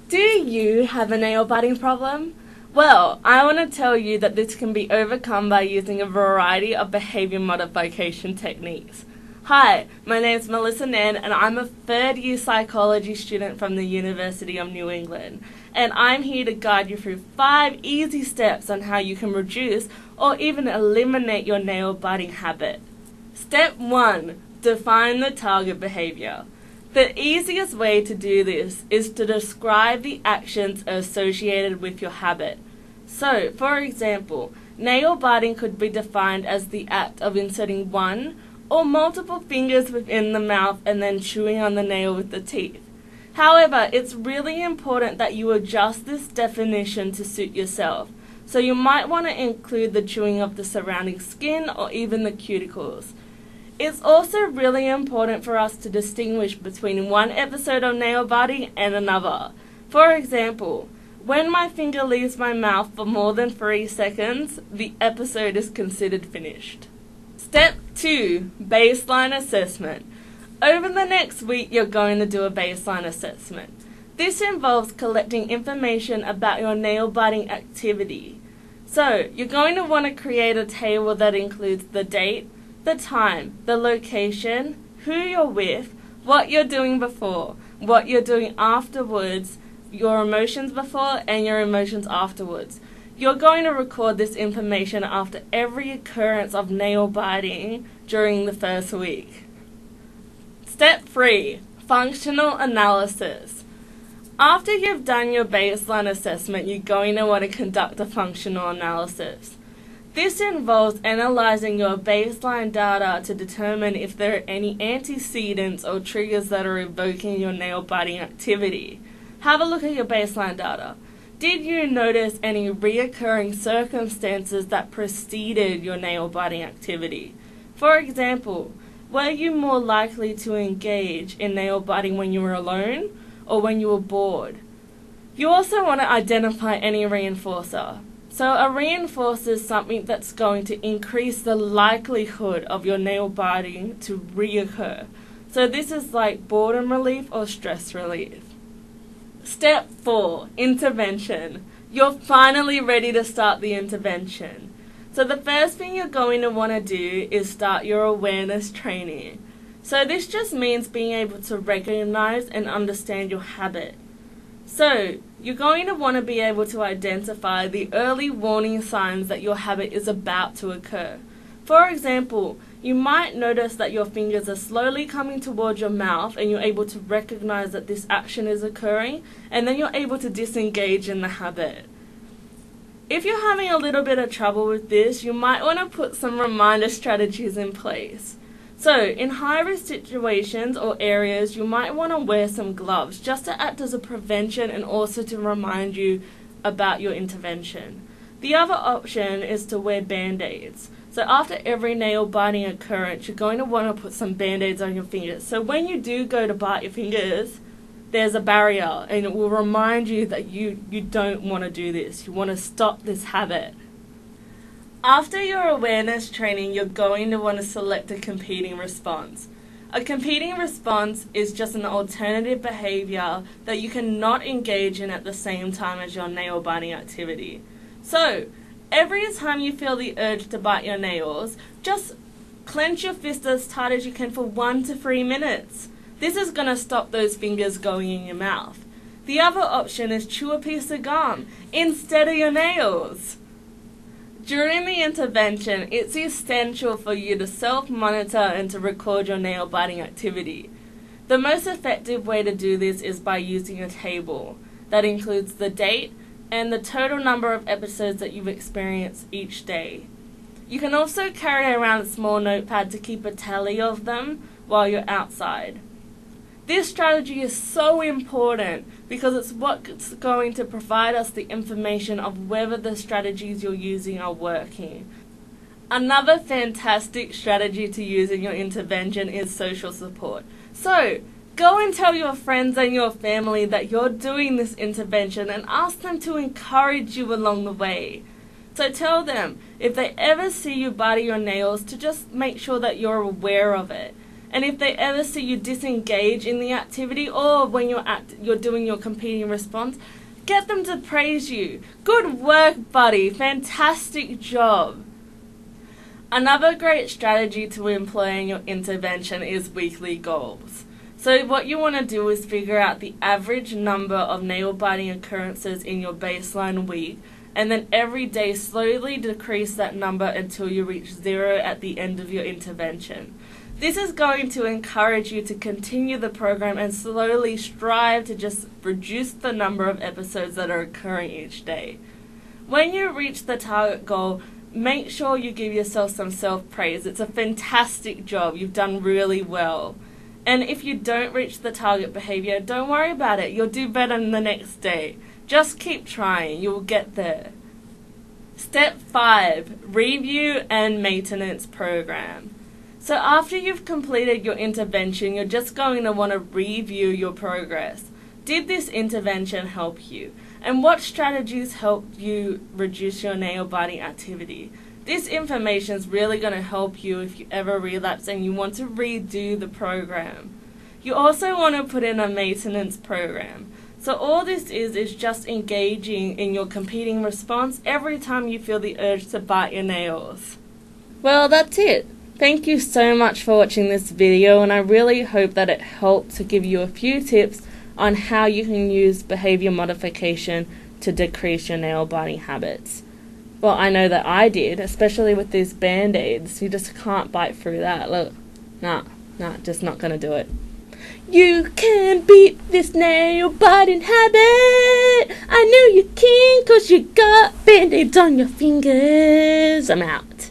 Do you have a nail biting problem? Well, I want to tell you that this can be overcome by using a variety of behaviour modification techniques. Hi, my name is Melissa Nan and I'm a third-year psychology student from the University of New England. And I'm here to guide you through 5 easy steps on how you can reduce or even eliminate your nail biting habit. Step 1. Define the target behaviour. The easiest way to do this is to describe the actions associated with your habit. So, for example, nail biting could be defined as the act of inserting one or multiple fingers within the mouth and then chewing on the nail with the teeth. However, it's really important that you adjust this definition to suit yourself. So you might want to include the chewing of the surrounding skin or even the cuticles. It's also really important for us to distinguish between one episode of nail biting and another. For example, when my finger leaves my mouth for more than 3 seconds, the episode is considered finished. Step 2. Baseline assessment. Over the next week, you're going to do a baseline assessment. This involves collecting information about your nail biting activity. So, you're going to want to create a table that includes the date, the time, the location, who you're with, what you're doing before, what you're doing afterwards, your emotions before and your emotions afterwards. You're going to record this information after every occurrence of nail biting during the first week. Step 3. Functional analysis. After you've done your baseline assessment, you're going to want to conduct a functional analysis. This involves analyzing your baseline data to determine if there are any antecedents or triggers that are evoking your nail biting activity. Have a look at your baseline data. Did you notice any reoccurring circumstances that preceded your nail biting activity? For example, were you more likely to engage in nail biting when you were alone or when you were bored? You also want to identify any reinforcer. So a reinforcer is something that's going to increase the likelihood of your nail biting to reoccur. So this is like boredom relief or stress relief. Step 4. Intervention. You're finally ready to start the intervention. So the first thing you're going to want to do is start your awareness training. So this just means being able to recognize and understand your habit. So you're going to want to be able to identify the early warning signs that your habit is about to occur. For example, you might notice that your fingers are slowly coming towards your mouth and you're able to recognize that this action is occurring, and then you're able to disengage in the habit. If you're having a little bit of trouble with this, you might want to put some reminder strategies in place. So, in high-risk situations or areas, you might want to wear some gloves just to act as a prevention and also to remind you about your intervention. The other option is to wear band-aids. So after every nail biting occurrence, you're going to want to put some band-aids on your fingers. So when you do go to bite your fingers, there's a barrier and it will remind you that you don't want to do this. You want to stop this habit. After your awareness training, you're going to want to select a competing response. A competing response is just an alternative behavior that you cannot engage in at the same time as your nail biting activity. So, every time you feel the urge to bite your nails, just clench your fist as tight as you can for 1 to 3 minutes. This is going to stop those fingers going in your mouth. The other option is chew a piece of gum instead of your nails. During the intervention, it's essential for you to self-monitor and to record your nail biting activity. The most effective way to do this is by using a table that includes the date and the total number of episodes that you've experienced each day. You can also carry around a small notepad to keep a tally of them while you're outside. This strategy is so important because it's what's going to provide us the information of whether the strategies you're using are working. Another fantastic strategy to use in your intervention is social support. So, go and tell your friends and your family that you're doing this intervention and ask them to encourage you along the way. So tell them, if they ever see you biting your nails, to just make sure that you're aware of it And if they ever see you disengage in the activity or when you're doing your competing response, get them to praise you. Good work, buddy. Fantastic job. Another great strategy to employ in your intervention is weekly goals. So what you want to do is figure out the average number of nail biting occurrences in your baseline week, and then every day slowly decrease that number until you reach 0 at the end of your intervention. This is going to encourage you to continue the program and slowly strive to just reduce the number of episodes that are occurring each day. When you reach the target goal, make sure you give yourself some self-praise. It's a fantastic job. You've done really well. And if you don't reach the target behavior, don't worry about it. You'll do better the next day. Just keep trying. You will get there. Step 5, review and maintenance program. So after you've completed your intervention, you're just going to want to review your progress. Did this intervention help you? And what strategies helped you reduce your nail biting activity? This information is really going to help you if you ever relapse and you want to redo the program. You also want to put in a maintenance program. So all this is just engaging in your competing response every time you feel the urge to bite your nails. Well, that's it. Thank you so much for watching this video, and I really hope that it helped to give you a few tips on how you can use behavior modification to decrease your nail biting habits. Well, I know that I did, especially with these band-aids. You just can't bite through that. Look, nah, just not gonna do it. You can beat this nail biting habit. I knew you can, 'cause you got band-aids on your fingers. I'm out.